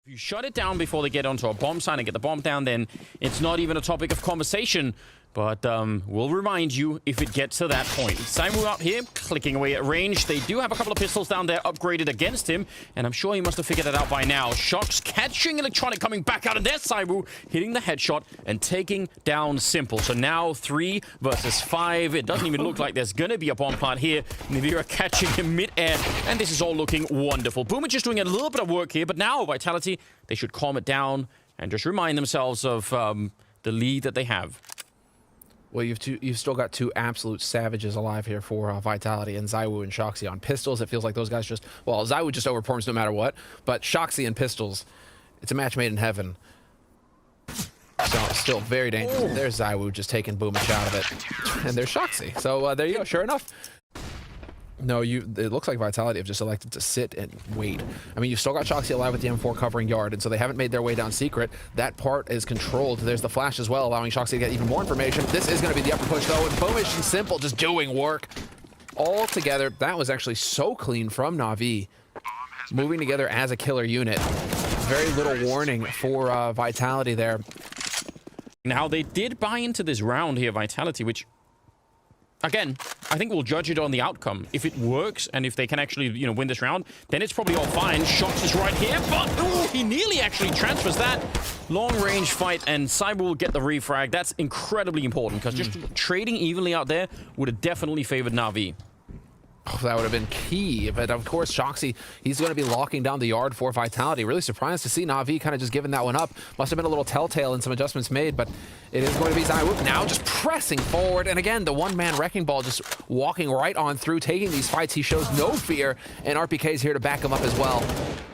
You shut it down before they get onto a bomb site and get the bomb down, then it's not even a topic of conversation. But we'll remind you if it gets to that point. Saimu up here, clicking away at range. They do have a couple of pistols down there upgraded against him, and I'm sure he must have figured it out by now. Shocks catching Electronic coming back out, and there's Saimu hitting the headshot and taking down Simple. So now 3 versus 5. It doesn't even look like there's going to be a bomb plant here. NaVi catching him mid-air, and this is all looking wonderful. Boomer just doing a little bit of work here, but now Vitality, they should calm it down and just remind themselves of the lead that they have. Well, you've still got two absolute savages alive here for Vitality, and ZywOo and Shoxi on pistols. It feels like those guys just, well, ZywOo just overperforms no matter what, but Shoxi and pistols, it's a match made in heaven. So still very dangerous. Oh. There's ZywOo just taking Boomich out of it, and there's Shoxi. So there you go. Sure enough. No, it looks like Vitality have just elected to sit and wait. I mean, you've still got Shoxi alive with the M4 covering yard, and so they haven't made their way down secret. That part is controlled. There's the flash as well, allowing Shoxi to get even more information. This is going to be the upper push, though, and Boomich and Simple just doing work. All together, that was actually so clean from NaVi. Moving together as a killer unit. Very little warning for Vitality there. Now, they did buy into this round here, Vitality, which... Again, I think we'll judge it on the outcome. If it works and if they can actually, you know, win this round, then it's probably all fine. Shox is right here, but ooh, he nearly actually transfers that. Long-range fight, and Cyber will get the refrag. That's incredibly important, because just trading evenly out there would have definitely favored NaVi. Oh, that would have been key, but of course Shoxi, he's going to be locking down the yard for Vitality. Really surprised to see NaVi kind of just giving that one up. Must have been a little telltale and some adjustments made, but it is going to be ZywOo now just pressing forward, and again the one-man wrecking ball just walking right on through, taking these fights. He shows no fear, and RPK is here to back him up as well.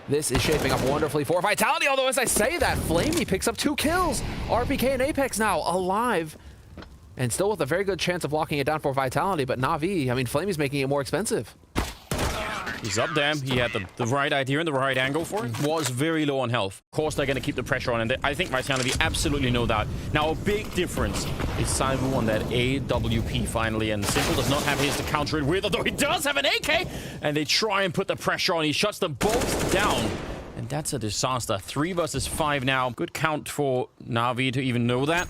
This is shaping up wonderfully for Vitality, although as I say that, Flamey picks up 2 kills. RPK and Apex now alive. And still with a very good chance of locking it down for Vitality, but NaVi, I mean, Flamey's making it more expensive. He's up there. He had the right idea and the right angle for it. Was very low on health. Of course, they're going to keep the pressure on, and I think Vitality absolutely know that. Now, a big difference is ZywOo on that AWP finally, and Simple does not have his to counter it with, although he does have an AK, and they try and put the pressure on. He shuts them both down, and that's a disaster. 3 versus 5 now. Good count for NaVi to even know that.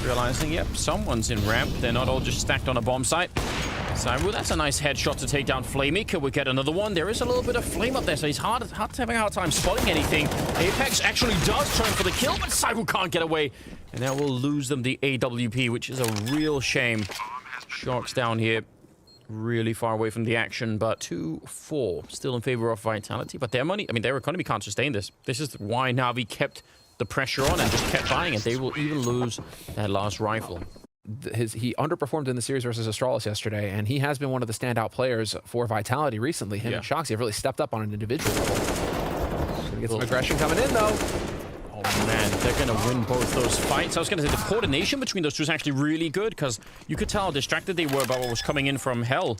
Realizing, yep, someone's in ramp. They're not all just stacked on a bomb site. ZywOo, that's a nice headshot to take down Flamey. Could we get another one? There is a little bit of flame up there, so he's having a hard time spotting anything. Apex actually does turn for the kill, but ZywOo can't get away. And that will lose them the AWP, which is a real shame. Sharks down here, really far away from the action, but 2-4 still in favor of Vitality. But their money, I mean, their economy can't sustain this. This is why NaVi kept the pressure on and just kept buying it. They will even lose that last rifle. He underperformed in the series versus Astralis yesterday, and he has been one of the standout players for Vitality recently. Him and Shoxi have really stepped up on an individual level. Gonna get some aggression coming in, though. Oh man, they're going to win both those fights. I was going to say the coordination between those two is actually really good, because you could tell how distracted they were about what was coming in from hell.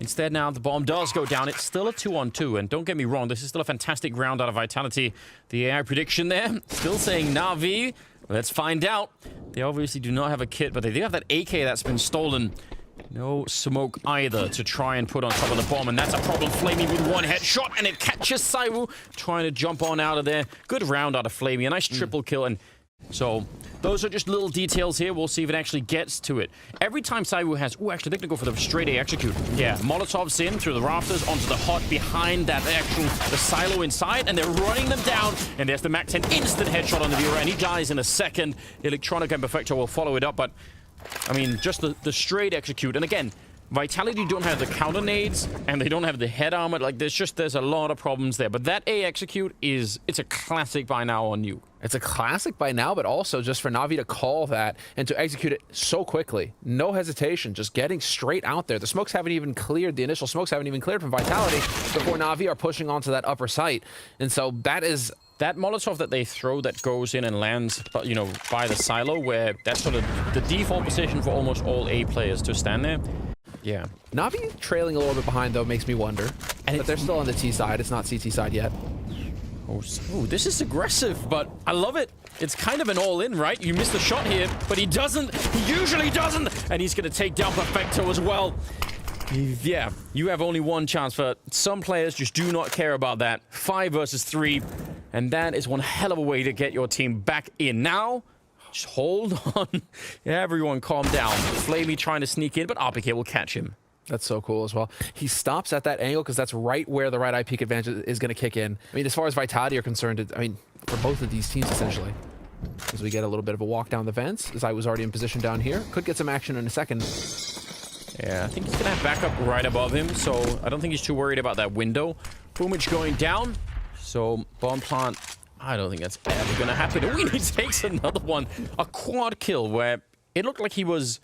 Instead, now the bomb does go down. It's still a 2-on-2, and don't get me wrong, this is still a fantastic round out of Vitality. The AI prediction there, still saying NaVi. Let's find out. They obviously do not have a kit, but they do have that AK that's been stolen. No smoke either to try and put on top of the bomb, and that's a problem. Flamey with one headshot, and it catches ZywOo trying to jump on out of there. Good round out of Flamey, a nice triple kill, and so those are just little details here. We'll see if it actually gets to it. Every time ZywOo has... Ooh, actually, they're going to go for the straight A execute. Yeah, Molotovs in through the rafters, onto the hot behind that the silo inside, and they're running them down, and there's the MAC-10 instant headshot on the viewer, and he dies in a second. Electronic and Perfecto will follow it up, but I mean, just the straight execute. And again, Vitality don't have the counter nades, and they don't have the head armor. Like, there's a lot of problems there. But that A execute it's a classic by now on you. It's a classic by now, but also just for NaVi to call that and to execute it so quickly. No hesitation, just getting straight out there. The smokes haven't even cleared, the initial smokes haven't even cleared from Vitality before NaVi are pushing onto that upper site. And so that is... That Molotov that they throw that goes in and lands, you know, by the silo, where that's sort of the default position for almost all A players to stand there. Yeah. NaVi trailing a little bit behind, though, makes me wonder. But they're still on the T side. It's not CT side yet. Oh, this is aggressive, but I love it. It's kind of an all-in, right? You missed the shot here, but he doesn't. He usually doesn't. And he's going to take down Perfecto as well. Yeah, you have only one chance. For some players just do not care about that. 5 versus 3, and that is one hell of a way to get your team back in. Now, just hold on. Everyone calm down. Flamey trying to sneak in, but RPK will catch him. That's so cool as well. He stops at that angle because that's right where the right eye peek advantage is going to kick in. I mean, as far as Vitality are concerned, I mean, for both of these teams, essentially. As we get a little bit of a walk down the vents, as I was already in position down here. Could get some action in a second. Yeah, I think he's going to have backup right above him, so I don't think he's too worried about that window. Boomich going down, so bomb plant, I don't think that's ever going to happen. Oh, he takes another one. A quad kill where it looked like he was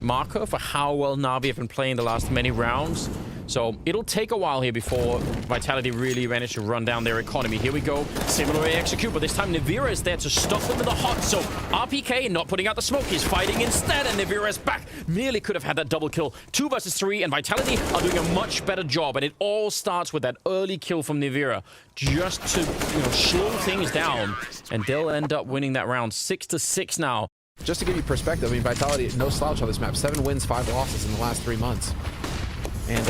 marker for how well NaVi have been playing the last many rounds. So it'll take a while here before Vitality really manage to run down their economy. Here we go. Similar execute, but this time Navira is there to stop them in the hot. So RPK not putting out the smoke. He's fighting instead, and Navira is back. Merely could have had that double kill. 2 versus 3, and Vitality are doing a much better job. And it all starts with that early kill from Navira, just to slow things down. And they'll end up winning that round 6-6 now. Just to give you perspective, I mean, Vitality, no slouch on this map. 7 wins, 5 losses in the last 3 months. And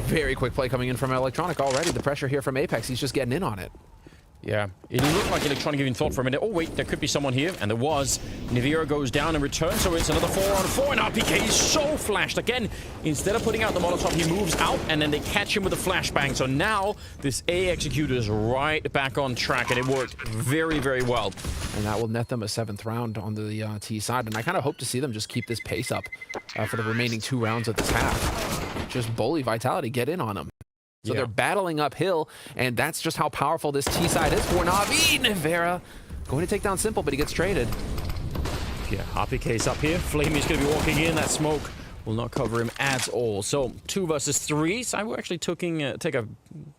very quick play coming in from Electronic already. The pressure here from Apex, he's just getting in on it. Yeah, it looked like Electronic even thought for a minute, oh wait, there could be someone here, and there was. Navira goes down in return, so it's another 4-on-4, and RPK is so flashed. Again, instead of putting out the Molotov, he moves out, and then they catch him with a flashbang. So now, this A executor is right back on track, and it worked very, very well. And that will net them a 7th round on the T side, and I kind of hope to see them just keep this pace up for the remaining 2 rounds of this half. Just bully Vitality, get in on them. So they're battling uphill, and that's just how powerful this T side is for NaVi. Navira going to take down Simple, but he gets traded. Yeah, RPK's up here. Flamey's going to be walking in. That smoke will not cover him at all. So 2 versus 3. Cyber actually take a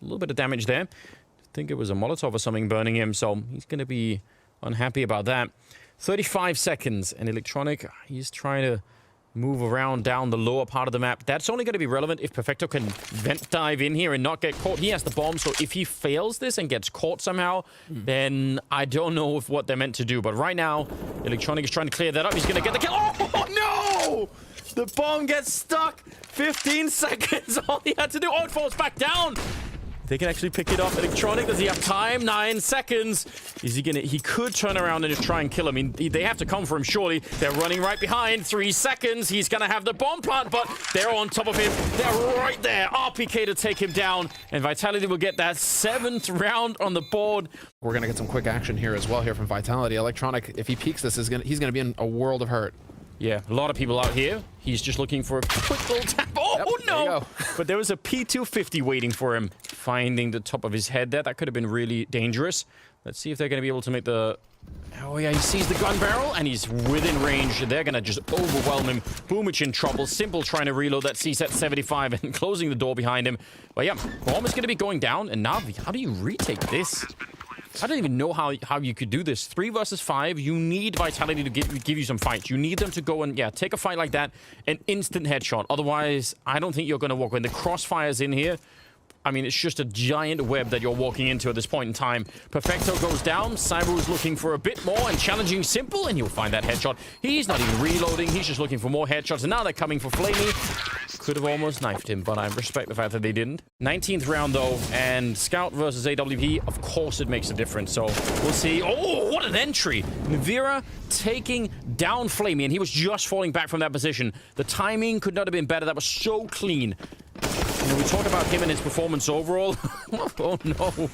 little bit of damage there. I think it was a Molotov or something burning him, so he's going to be unhappy about that. 35 seconds, and Electronic, he's trying to move around down the lower part of the map. That's only going to be relevant if Perfecto can vent dive in here and not get caught. He has the bomb, so if he fails this and gets caught somehow, then I don't know what they're meant to do. But right now, Electronic is trying to clear that up. He's going to get the kill. Oh, no! The bomb gets stuck. 15 seconds. All he had to do. Oh, it falls back down. They can actually pick it up. Electronic, does he have time? 9 seconds. Is he gonna? He could turn around and just try and kill him. I mean, they have to come for him, surely. They're running right behind. 3 seconds. He's gonna have the bomb plant, but they're on top of him. They're right there. RPK to take him down, and Vitality will get that 7th round on the board. We're gonna get some quick action here as well here from Vitality. Electronic, if he peeks this, he's gonna be in a world of hurt. Yeah, a lot of people out here. He's just looking for a quick little tap. Oh, yep, no! But there was a P250 waiting for him, finding the top of his head there. That could have been really dangerous. Let's see if they're going to be able to make the... Oh, yeah, he sees the gun barrel, and he's within range. They're going to just overwhelm him. Boomich in trouble. Simple trying to reload that CSET 75 and closing the door behind him. But yeah, bomb is going to be going down, and NaVi, how do you retake this? I don't even know how you could do this. 3 versus 5, you need Vitality to give you some fights. You need them to go and, take a fight like that, an instant headshot. Otherwise, I don't think you're going to walk. When the crossfire's in here, I mean, it's just a giant web that you're walking into at this point in time. Perfecto goes down. Cyber is looking for a bit more and challenging Simple, and you'll find that headshot. He's not even reloading. He's just looking for more headshots, and now they're coming for Flamey. Could have almost knifed him, but I respect the fact that they didn't. 19th round, though, and Scout versus AWP, of course it makes a difference, so we'll see. Oh, what an entry! Navira taking down Flamey, and he was just falling back from that position. The timing could not have been better. That was so clean. You know, we talk about him and his performance overall. Oh, no.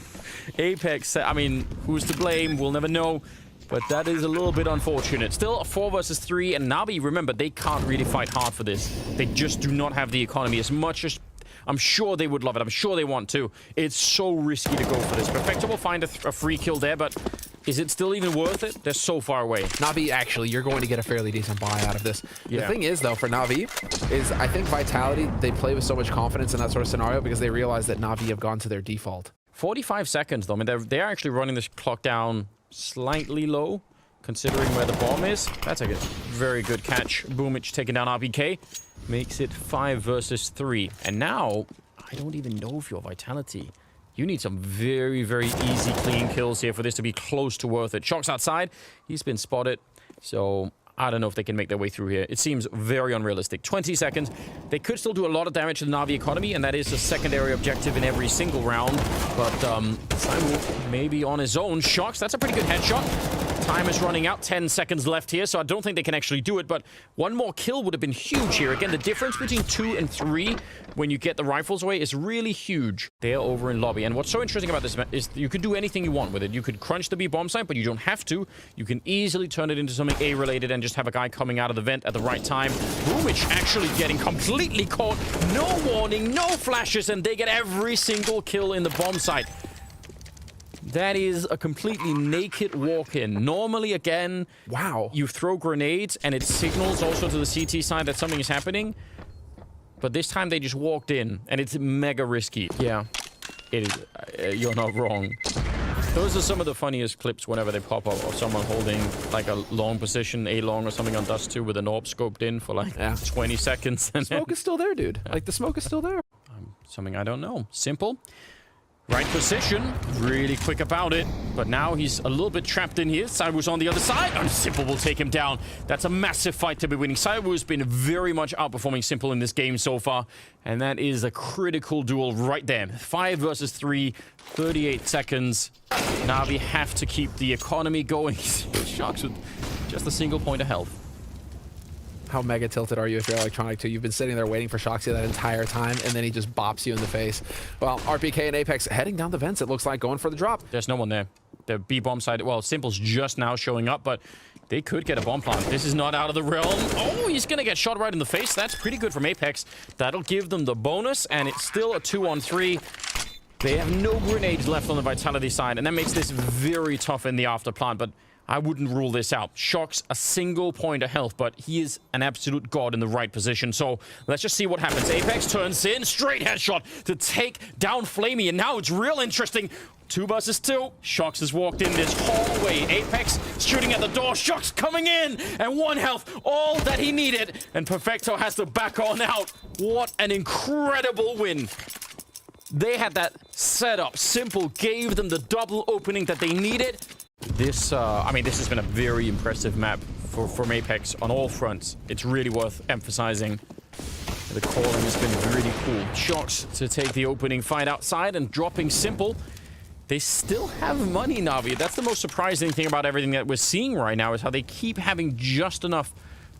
Apex, I mean, who's to blame? We'll never know. But that is a little bit unfortunate. Still a 4 versus 3, and NaVi, remember, they can't really fight hard for this. They just do not have the economy as much as... I'm sure they would love it. I'm sure they want to. It's so risky to go for this. Perfecto will find a free kill there, but is it still even worth it? They're so far away. NaVi, actually, you're going to get a fairly decent buy out of this. Yeah. The thing is, though, for NaVi, is I think Vitality, they play with so much confidence in that sort of scenario because they realize that NaVi have gone to their default. 45 seconds, though. I mean, they're actually running this clock down slightly low, considering where the bomb is. That's a very good catch. Boomich taking down RPK. Makes it 5 versus 3. And now, I don't even know if you're Vitality. You need some very, very easy, clean kills here for this to be close to worth it. Shock's outside. He's been spotted. So I don't know if they can make their way through here. It seems very unrealistic. 20 seconds. They could still do a lot of damage to the NaVi economy, and that is a secondary objective in every single round. But Simon maybe on his own. Shocks, that's a pretty good headshot. Time is running out. 10 seconds left here, so I don't think they can actually do it. But one more kill would have been huge here. Again, the difference between 2 and 3 when you get the rifles away is really huge. They're over in lobby. And what's so interesting about this is you can do anything you want with it. You could crunch the B bomb site, but you don't have to. You can easily turn it into something A-related and just have a guy coming out of the vent at the right time. Boomich actually getting completely caught. No warning, no flashes, and they get every single kill in the bomb site. That is a completely naked walk-in. Normally, again, wow, you throw grenades and it signals also to the CT side that something is happening. But this time they just walked in, and it's mega risky. Yeah, it is. You're not wrong. Those are some of the funniest clips whenever they pop up of someone holding like a long position, A-long or something on Dust 2 with an AWP scoped in for like 20 seconds. And smoke is still there, dude. Like, the smoke is still there. Something I don't know. Simple. Right position, really quick about it, but now he's a little bit trapped in here. Saiwu's on the other side, and Simple will take him down. That's a massive fight to be winning. Saiwu's been very much outperforming Simple in this game so far, and that is a critical duel right there. 5 versus 3, 38 seconds. NaVi have to keep the economy going. Sharks with just a single point of health. How mega tilted are you if you're Electronic too? You've been sitting there waiting for Shoxy that entire time, and then he just bops you in the face. Well, RPK and Apex heading down the vents, it looks like, going for the drop. There's no one there. The B-bomb side, well, Simple's just now showing up, but they could get a bomb plant. This is not out of the realm. Oh, he's going to get shot right in the face. That's pretty good from Apex. That'll give them the bonus, and it's still a 2-on-3. They have no grenades left on the Vitality side, and that makes this very tough in the after plant, but I wouldn't rule this out. Shocks a single point of health, but he is an absolute god in the right position. So let's just see what happens. Apex turns in, straight headshot to take down Flamey, and now it's real interesting. 2 versus 2. Shocks has walked in this hallway. Apex shooting at the door. Shocks coming in, and 1 health, all that he needed. And Perfecto has to back on out. What an incredible win. They had that set up. Simple gave them the double opening that they needed. This, I mean, this has been a very impressive map from Apex on all fronts. It's really worth emphasizing. The calling has been really cool. Shocks to take the opening fight outside and dropping Simple. They still have money, NaVi. That's the most surprising thing about everything that we're seeing right now, is how they keep having just enough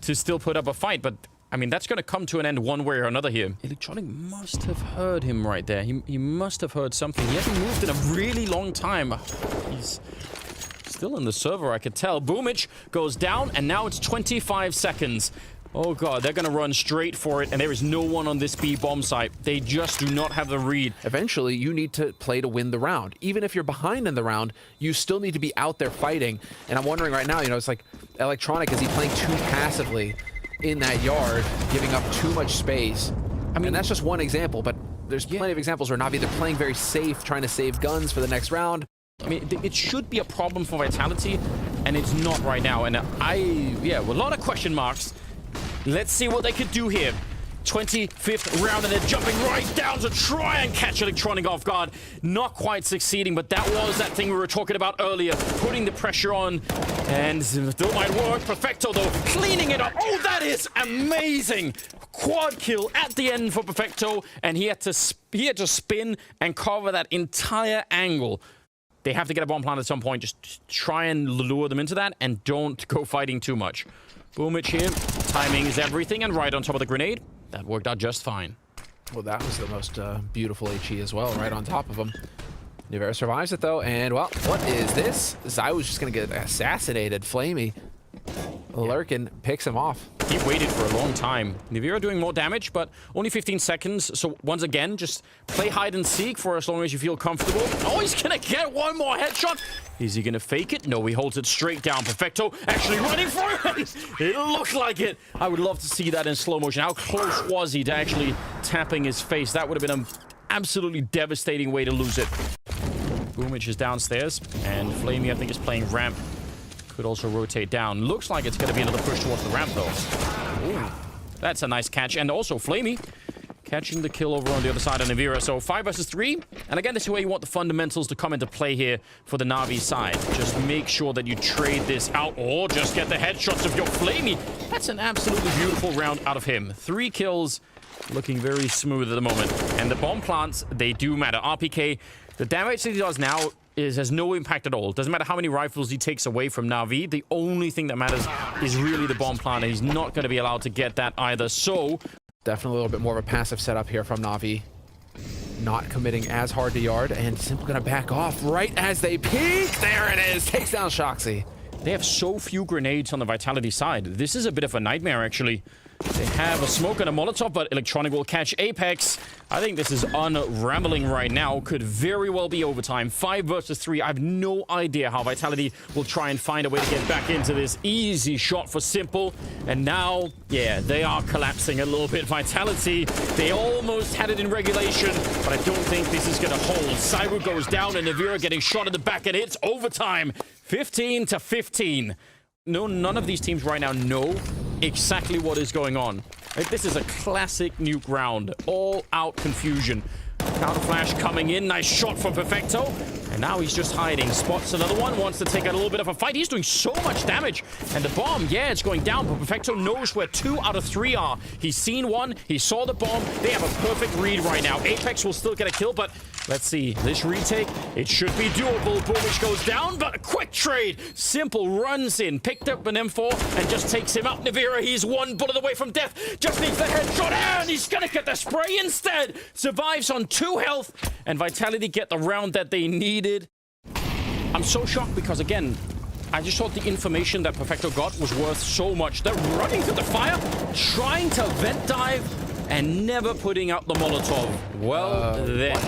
to still put up a fight. But, I mean, that's going to come to an end one way or another here. Electronic must have heard him right there. He must have heard something. He hasn't moved in a really long time. He's still in the server, I could tell. Boomich goes down, and now it's 25 seconds. Oh god, they're gonna run straight for it, and there is no one on this B bomb site. They just do not have the read. Eventually, you need to play to win the round. Even if you're behind in the round, you still need to be out there fighting. And I'm wondering right now, you know, it's like, Electronic, is he playing too passively in that yard, giving up too much space? I mean, that's just one example, but there's plenty of examples where NaVi, they're playing very safe, trying to save guns for the next round. I mean, it should be a problem for Vitality, and it's not right now. And yeah, a lot of question marks. Let's see what they could do here. 25th round, and they're jumping right down to try and catch Electronic off guard. Not quite succeeding, but that was that thing we were talking about earlier. Putting the pressure on, and still might work. Perfecto, though, cleaning it up. Oh, that is amazing. Quad kill at the end for Perfecto, and he had to spin and cover that entire angle. They have to get a bomb plant at some point. Just try and lure them into that, and don't go fighting too much. Boomich here. Timing is everything, and right on top of the grenade. That worked out just fine. Well, that was the most beautiful HE as well, right on top of him. NaVi survives it, though, and, well, what is this? Zaiwu's just going to get assassinated. Flamey. Lurkin picks him off. He waited for a long time. NaVi doing more damage, but only 15 seconds. So once again, just play hide and seek for as long as you feel comfortable. Oh, he's gonna get one more headshot. Is he gonna fake it? No, he holds it straight down. Perfecto actually running for it. It looked like it. I would love to see that in slow motion. How close was he to actually tapping his face? That would have been an absolutely devastating way to lose it. Boomich is downstairs, and Flamey, I think, is playing ramp. Could also rotate down. Looks like it's going to be another push towards the ramp, though. Ooh, that's a nice catch. And also, Flamey catching the kill over on the other side of NaVi. So 5 versus 3. And again, this is where you want the fundamentals to come into play here for the NaVi side. Just make sure that you trade this out or just get the headshots of your Flamey. That's an absolutely beautiful round out of him. 3 kills, looking very smooth at the moment. And the bomb plants, they do matter. RPK, the damage that he does now has no impact at all. Doesn't matter how many rifles he takes away from NaVi. The only thing that matters is really the bomb plant. And he's not going to be allowed to get that either. So definitely a little bit more of a passive setup here from NaVi. Not committing as hard to yard, and simply going to back off right as they peek. There it is. Takes down Shoxy. They have so few grenades on the Vitality side. This is a bit of a nightmare, actually. They have a smoke and a Molotov, but Electronic will catch Apex. I think this is unraveling right now. Could very well be overtime. 5 versus 3. I have no idea how Vitality will try and find a way to get back into this. Easy shot for Simple. And now, yeah, they are collapsing a little bit. Vitality, they almost had it in regulation, but I don't think this is going to hold. Cyber goes down, and NaVi getting shot in the back, and it's overtime. 15 to 15. No, none of these teams right now know exactly what is going on. Like, this is a classic nuke round. All out confusion. Counter flash coming in. Nice shot from Perfecto. And now he's just hiding. Spots another one. Wants to take a little bit of a fight. He's doing so much damage. And the bomb, yeah, it's going down. But Perfecto knows where 2 out of 3 are. He's seen one. He saw the bomb. They have a perfect read right now. Apex will still get a kill, but let's see. This retake, it should be doable. Boomich goes down, but a quick trade. Simple runs in. Picked up an M4 and just takes him out. NaVi, he's 1 bullet away from death. Just needs the headshot, and he's going to get the spray instead. Survives on 2 health, and Vitality get the round that they needed. I'm so shocked because, again, I just thought the information that Perfecto got was worth so much. They're running through the fire, trying to vent dive, and never putting out the Molotov. Well, then.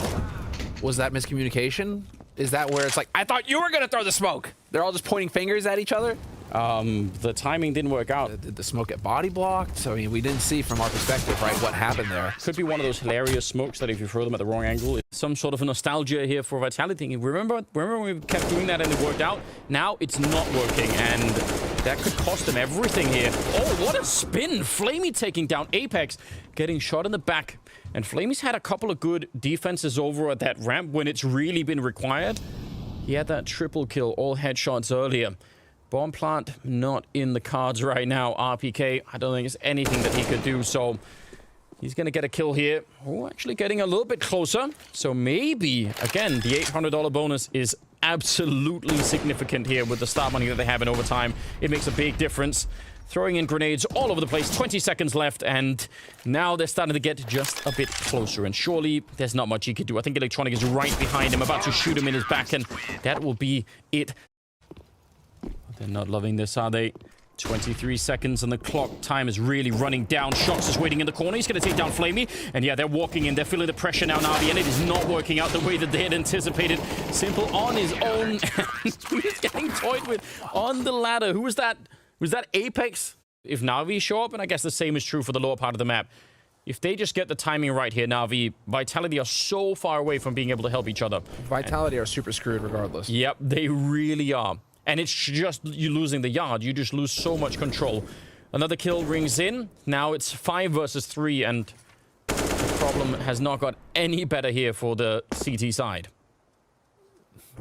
Was that miscommunication? Is that where it's like, I thought you were going to throw the smoke? They're all just pointing fingers at each other? The timing didn't work out. Did the smoke get body blocked? So, I mean, we didn't see from our perspective, right, what happened there. Could be one of those hilarious smokes that if you throw them at the wrong angle, it's some sort of a nostalgia here for Vitality. Remember when we kept doing that and it worked out? Now it's not working, and that could cost them everything here. Oh, what a spin! Flamey taking down Apex, getting shot in the back. And Flamey's had a couple of good defenses over at that ramp when it's really been required. He had that triple kill, all headshots earlier. Bomb plant, not in the cards right now. RPK, I don't think it's anything that he could do, so he's going to get a kill here. Oh, actually getting a little bit closer. So maybe, again, the $800 bonus is absolutely significant here with the start money that they have in overtime. It makes a big difference. Throwing in grenades all over the place. 20 seconds left, and now they're starting to get just a bit closer. And surely there's not much he could do. I think Electronic is right behind him, about to shoot him in his back, and that will be it. They're not loving this, are they? 23 seconds and the clock time is really running down. Shox is waiting in the corner. He's going to take down Flamey. And yeah, they're walking in. They're feeling the pressure now, NaVi, and it is not working out the way that they had anticipated. Simple on his own. He's getting toyed with on the ladder. Who was that? Was that Apex? If NaVi show up, and I guess the same is true for the lower part of the map. If they just get the timing right here, NaVi, Vitality are so far away from being able to help each other. Vitality are super screwed regardless. Yep, they really are. And it's just you losing the yard. You just lose so much control. Another kill rings in. Now it's 5 versus 3, and the problem has not got any better here for the CT side.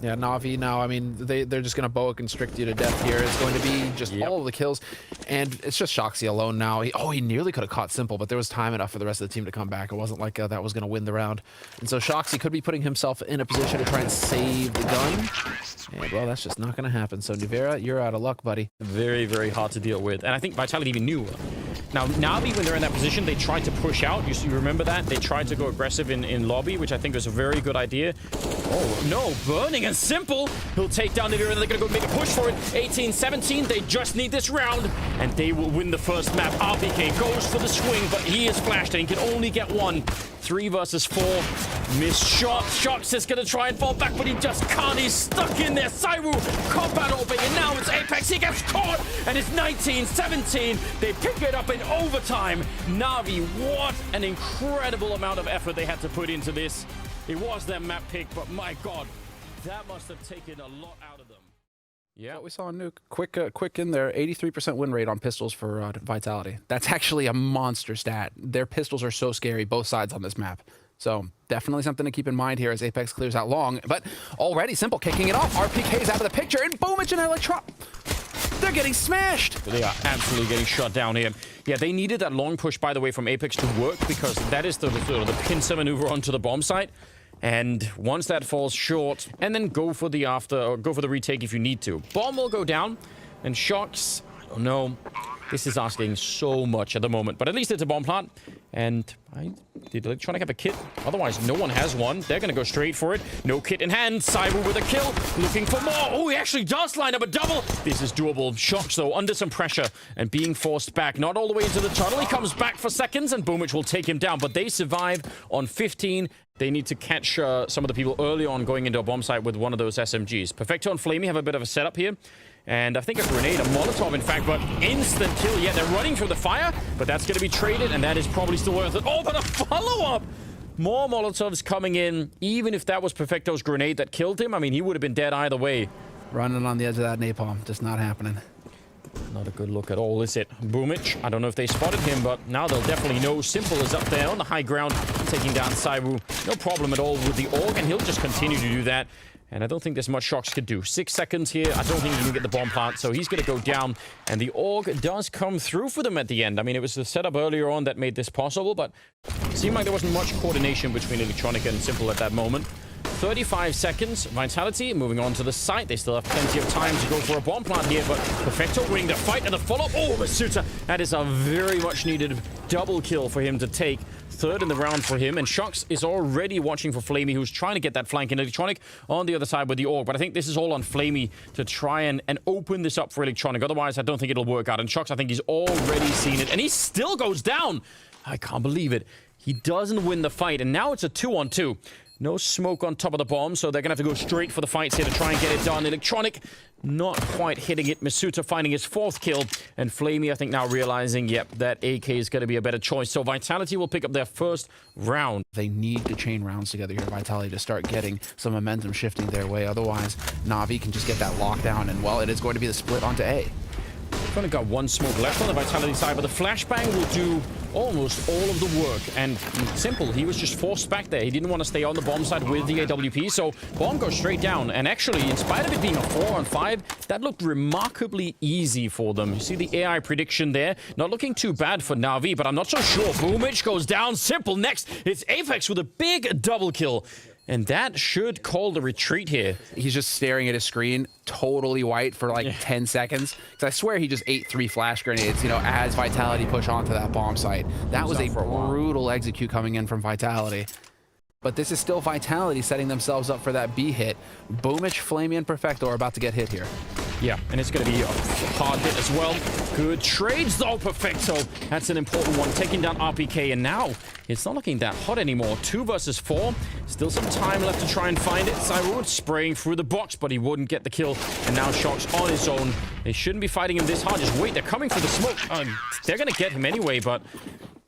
Yeah, NaVi now, I mean, they're just going to boa constrict you to death here. It's going to be just all of the kills. And it's just Shoxy alone now. He nearly could have caught Simple, but there was time enough for the rest of the team to come back. It wasn't like that was going to win the round. And so Shoxy could be putting himself in a position to try and save the gun. And, well, that's just not going to happen. So, NaVi, you're out of luck, buddy. Very, very hard to deal with. And I think Vitality even knew. Now, NaVi, when they're in that position, they tried to push out. You remember that? They tried to go aggressive in lobby, which I think was a very good idea. Oh, no. Burning and Simple. He'll take down NaVi, and they're going to go make a push for it. 18-17. They just need this round, and they will win the first map. RPK goes for the swing, but he is flashed, and he can only get one. 3 versus 4. Missed shot. Shox is going to try and fall back, but he just can't. He's stuck in there. Saiwu, combat opening, and now it's Apex. He gets caught, and it's 19-17. They pick it up in overtime. NaVi, what an incredible amount of effort they had to put into this. It was their map pick, but my God, that must have taken a lot out of them. Yeah. What we saw in Nuke. Quick in there. 83% win rate on pistols for Vitality. That's actually a monster stat. Their pistols are so scary, both sides on this map. So definitely something to keep in mind here as Apex clears out long. But already Simple kicking it off. RPK's out of the picture, and Boomich and Electron. They're getting smashed. They are absolutely getting shut down here. Yeah, they needed that long push, by the way, from Apex to work, because that is the pincer maneuver onto the bomb site. And once that falls short, and then go for the retake if you need to. Bomb will go down, and Shocks, I don't know. This is asking so much at the moment, but at least it's a bomb plant. And did Electronic have a kit? Otherwise, no one has one. They're going to go straight for it. No kit in hand. Cyber with a kill. Looking for more. Oh, he actually does line up a double. This is doable. Shocks, though, under some pressure and being forced back. Not all the way into the tunnel. He comes back for seconds, and Boomich will take him down. But they survive on 15. They need to catch some of the people early on going into a bomb site with one of those SMGs. Perfecto and Flamey have a bit of a setup here. And I think a grenade, a Molotov, in fact, but instant kill. Yeah, they're running through the fire, but that's going to be traded, and that is probably still worth it. Oh, but a follow-up! More Molotovs coming in. Even if that was Perfecto's grenade that killed him, I mean, he would have been dead either way. Running on the edge of that napalm. Just not happening. Not a good look at all, is it? Boomich, I don't know if they spotted him, but now they'll definitely know. Simple is up there on the high ground, taking down Saiwu. No problem at all with the AUG, and he'll just continue to do that. And I don't think there's much Shocks could do. 6 seconds here. I don't think he can get the bomb plant, so he's going to go down. And the AUG does come through for them at the end. I mean, it was the setup earlier on that made this possible, but it seemed like there wasn't much coordination between Electronic and Simple at that moment. 35 seconds. Vitality moving on to the site. They still have plenty of time to go for a bomb plant here, but Perfecto winning the fight and the follow-up. Oh, Masuta. That is a very much needed double kill for him to take. Third in the round for him, and Shocks is already watching for Flamey, who's trying to get that flank in Electronic on the other side with the AUG. But I think this is all on Flamey to try and open this up for Electronic. Otherwise, I don't think it'll work out. And Shocks, I think he's already seen it, and he still goes down. I can't believe it. He doesn't win the fight, and now it's a 2-on-2. No smoke on top of the bomb, so they're going to have to go straight for the fights here to try and get it done. Electronic not quite hitting it. Masuta finding his 4th kill. And Flamey, I think, now realizing, yep, that AK is going to be a better choice. So Vitality will pick up their first round. They need to chain rounds together here, Vitality, to start getting some momentum shifting their way. Otherwise, NaVi can just get that lockdown, and, well, it is going to be the split onto A. We've only got one smoke left on the Vitality side, but the flashbang will do almost all of the work. And Simple, he was just forced back there. He didn't want to stay on the bomb side with the AWP, so bomb goes straight down. And actually, in spite of it being a 4-on-5, that looked remarkably easy for them. You see the AI prediction there. Not looking too bad for NaVi, but I'm not so sure. Boomich goes down. Simple next. It's Apex with a big double kill. And that should call the retreat here. He's just staring at his screen, totally white for like 10 seconds. Because I swear he just ate 3 flash grenades, you know, as Vitality push onto that bomb site. That was a brutal execute coming in from Vitality. But this is still Vitality setting themselves up for that B hit. Boomich, Flamey, and Perfecto are about to get hit here. Yeah, and it's going to be a hard hit as well. Good trades, though, Perfecto. That's an important one, taking down RPK, and now it's not looking that hot anymore. 2 versus 4. Still some time left to try and find it. Cyrus spraying through the box, but he wouldn't get the kill. And now Shocks on his own. They shouldn't be fighting him this hard. Just wait, they're coming for the smoke. They're going to get him anyway, but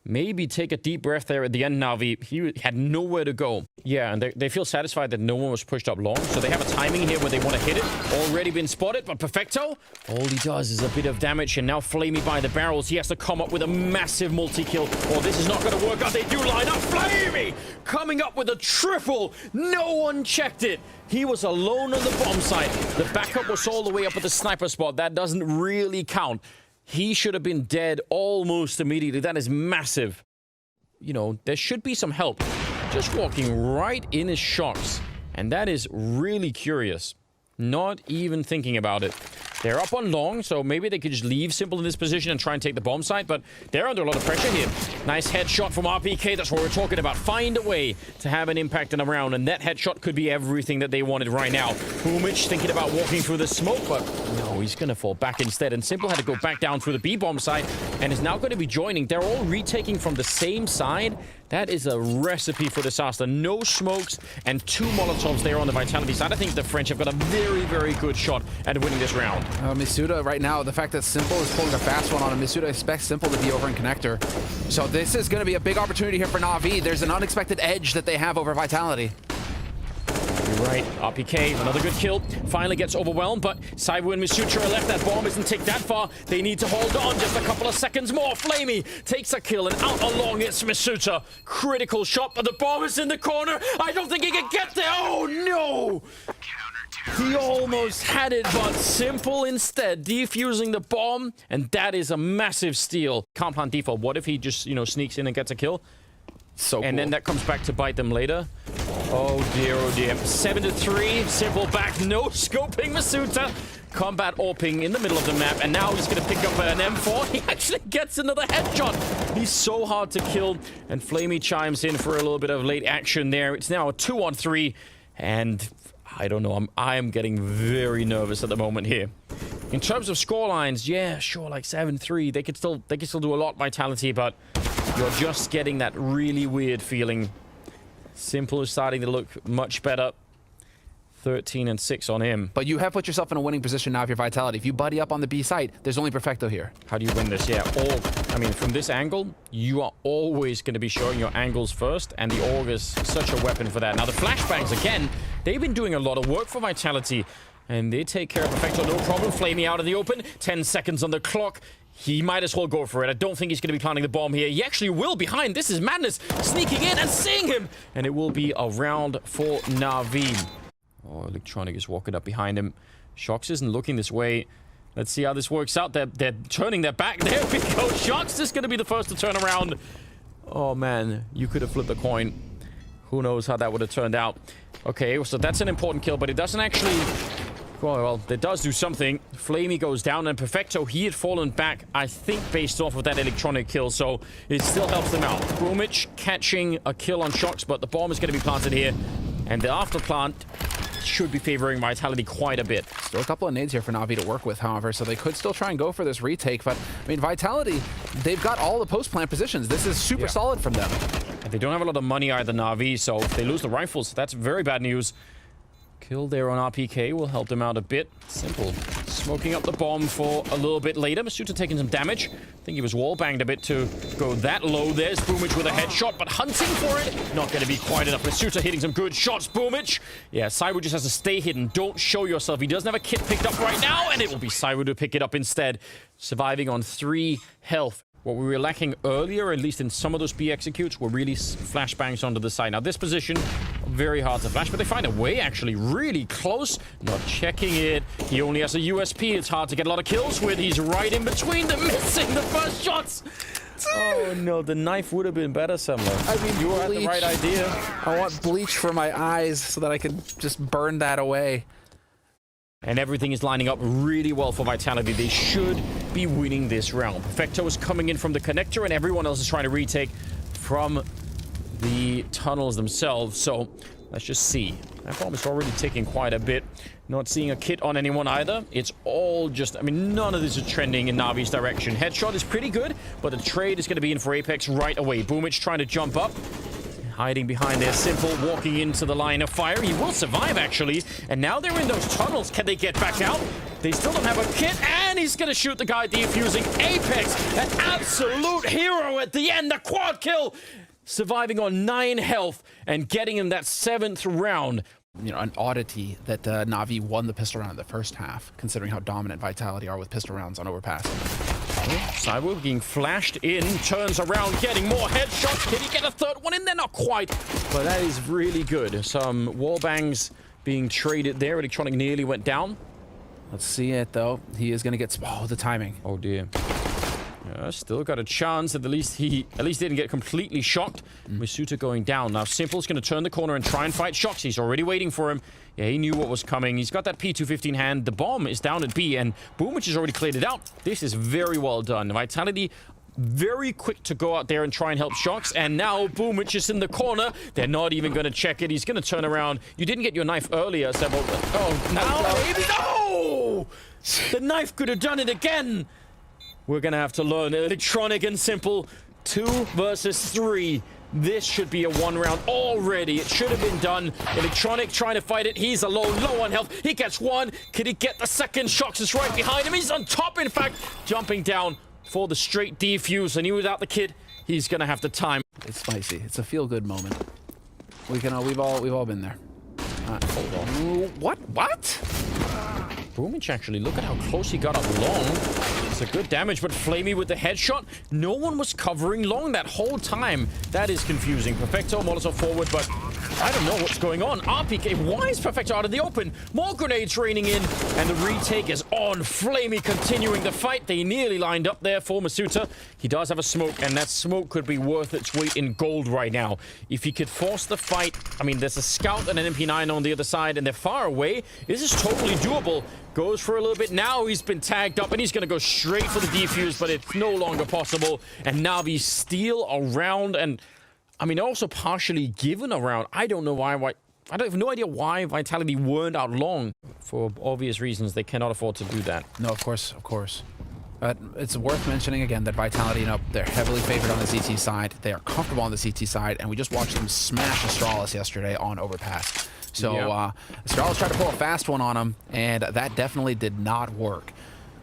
maybe take a deep breath there at the end, NaVi. He had nowhere to go. Yeah, and they feel satisfied that no one was pushed up long, so they have a timing here where they want to hit it. Already been spotted, but Perfecto, all he does is a bit of damage, and now Flamey by the barrels. He has to come up with a massive multi-kill, or this is not going to work out. They do line up. Flamey coming up with a triple. No one checked it. He was alone on the bomb site. The backup was all the way up at the sniper spot. That doesn't really count. He should have been dead almost immediately. That is massive. You know, there should be some help. Just walking right in his Shocks. And that is really curious. Not even thinking about it. They're up on long, so maybe they could just leave Simple in this position and try and take the bomb site, but they're under a lot of pressure here. Nice headshot from RPK. That's what we're talking about. Find a way to have an impact in a round, and that headshot could be everything that they wanted right now. Boomich thinking about walking through the smoke, but no, he's going to fall back instead, and Simple had to go back down through the B-bomb site and is now going to be joining. They're all retaking from the same side. That is a recipe for disaster. No smokes and 2 Molotovs there on the Vitality side. I think the French have got a very, very good shot at winning this round. Masuda right now, the fact that Simple is pulling a fast one on him, Masuda expects Simple to be over in connector. So this is going to be a big opportunity here for NaVi. There's an unexpected edge that they have over Vitality. Right, RPK, another good kill. Finally gets overwhelmed, but Saibu and Misutra are left. That bomb isn't take that far. They need to hold on just a couple of seconds more. Flamey takes a kill, and out along it's Misutra. Critical shot, but the bomb is in the corner. I don't think he can get there. Oh, no! He almost had it, but Simple instead defusing the bomb, and that is a massive steal. Can't plant default. What if he just, you know, sneaks in and gets a kill? So And cool. then that comes back to bite them later. Oh dear, oh dear. 7-3, Simple back, no scoping Masuta. Combat AWPing in the middle of the map, and now he's going to pick up an M4. He actually gets another headshot. He's so hard to kill, and Flamey chimes in for a little bit of late action there. It's now a 2-on-3, and I don't know, I am getting very nervous at the moment here. In terms of scorelines, yeah, sure, like 7-3. They could still do a lot, Vitality, but you're just getting that really weird feeling. Simple is starting to look much better. 13-6 on him. But you have put yourself in a winning position now if you're Vitality. If you buddy up on the B site, there's only Perfecto here. How do you win this? Yeah, I mean, from this angle, you are always going to be showing your angles first, and the AUG is such a weapon for that. Now, the flashbangs, again, they've been doing a lot of work for Vitality, and they take care of Perfecto, no problem. Flamey out of the open, 10 seconds on the clock. He might as well go for it. I don't think he's going to be planting the bomb here. He actually will behind. This is madness. Sneaking in and seeing him. And it will be a round for NaVi. Oh, Electronic is walking up behind him. Shox isn't looking this way. Let's see how this works out. They're turning their back. There we go. Shox is going to be the first to turn around. Oh, man. You could have flipped the coin. Who knows how that would have turned out. Okay, so that's an important kill, but it doesn't actually... Well, it does do something. Flamey goes down, and Perfecto, he had fallen back, I think, based off of that Electronic kill, so it still helps them out. Boomich catching a kill on Shox, but the bomb is going to be planted here, and the after plant should be favoring Vitality quite a bit. Still a couple of nades here for NaVi to work with, however, so they could still try and go for this retake, but, I mean, Vitality, they've got all the post-plant positions. This is super solid from them. And they don't have a lot of money either, NaVi, so if they lose the rifles, that's very bad news. Kill there on RPK will help them out a bit. Simple. Smoking up the bomb for a little bit later. Masuta taking some damage. I think he was wall banged a bit to go that low. There's Boomich with a headshot, but hunting for it, not going to be quite enough. Masuta hitting some good shots. Boomich. Yeah, Saibu just has to stay hidden. Don't show yourself. He doesn't have a kit picked up right now, and it will be Saibu to pick it up instead. Surviving on 3 health. What we were lacking earlier, at least in some of those B executes, were really flashbangs onto the side. Now, this position, very hard to flash, but they find a way, actually, really close. Not checking it. He only has a USP. It's hard to get a lot of kills with. He's right in between them, missing the first shots. Oh, no, the knife would have been better somewhere. I mean, you had the right idea. I want bleach for my eyes so that I can just burn that away. And everything is lining up really well for Vitality. They should be winning this round. Perfecto is coming in from the connector, and everyone else is trying to retake from the tunnels themselves. So let's just see. That bomb is already ticking quite a bit. Not seeing a kit on anyone either. It's all just... I mean, none of this is trending in NaVi's direction. Headshot is pretty good, but the trade is going to be in for Apex right away. Boomich trying to jump up. Hiding behind there, Simple, walking into the line of fire. He will survive, actually. And now they're in those tunnels. Can they get back out? They still don't have a kit, and he's going to shoot the guy defusing. Apex, an absolute hero at the end. The quad kill, surviving on 9 health and getting in that 7th round. You know, an oddity that NaVi won the pistol round in the first half, considering how dominant Vitality are with pistol rounds on overpass. Saibu being flashed in, turns around, getting more headshots. Can he get a 3rd one in there? Not quite, but that is really good. Some wall bangs being traded there. Electronic nearly went down. Let's see it, though. He is going to get... Oh, the timing. Oh, dear. Yeah, still got a chance. At least he didn't get completely shocked. Masuta going down. Now, Simple's going to turn the corner and try and fight Shox. He's already waiting for him. Yeah, he knew what was coming. He's got that P215 hand. The bomb is down at B, and Boomich has already cleared it out. This is very well done. Vitality very quick to go out there and try and help Shox, and now Boomich is in the corner. They're not even going to check it. He's going to turn around. You didn't get your knife earlier, Sebo. Oh, now, no! The knife could have done it again. We're going to have to learn. Electronic and Simple, 2 versus 3. This should be a 1 round already. It should have been done. Electronic trying to fight it. He's alone, low on health. He gets 1. Can he get the 2nd? Shox is right behind him. He's on top, in fact, jumping down for the straight defuse. And he without the kit, he's going to have the time. It's spicy. It's a feel-good moment. We've all been there. Hold on. What? Boomich actually, look at how close he got up long. It's a good damage, but Flamey with the headshot. No one was covering long that whole time. That is confusing. Perfecto, Molotov forward, but I don't know what's going on. RPK, why is Perfecto out in the open? More grenades raining in, and the retake is on. Flamey continuing the fight. They nearly lined up there for Masuta. He does have a smoke, and that smoke could be worth its weight in gold right now. If he could force the fight, I mean, there's a scout and an MP9 on the other side, and they're far away. This is totally doable. Goes for a little bit. Now he's been tagged up, and he's going to go straight for the defuse, but it's no longer possible. And NaVi steal around, and I mean, also partially given around. I don't know why. I have no idea why Vitality weren't out long. For obvious reasons, they cannot afford to do that. No, of course. But it's worth mentioning again that Vitality, they're heavily favored on the CT side. They are comfortable on the CT side, and we just watched them smash Astralis yesterday on Overpass. So Astralis tried to pull a fast one on him, and that definitely did not work.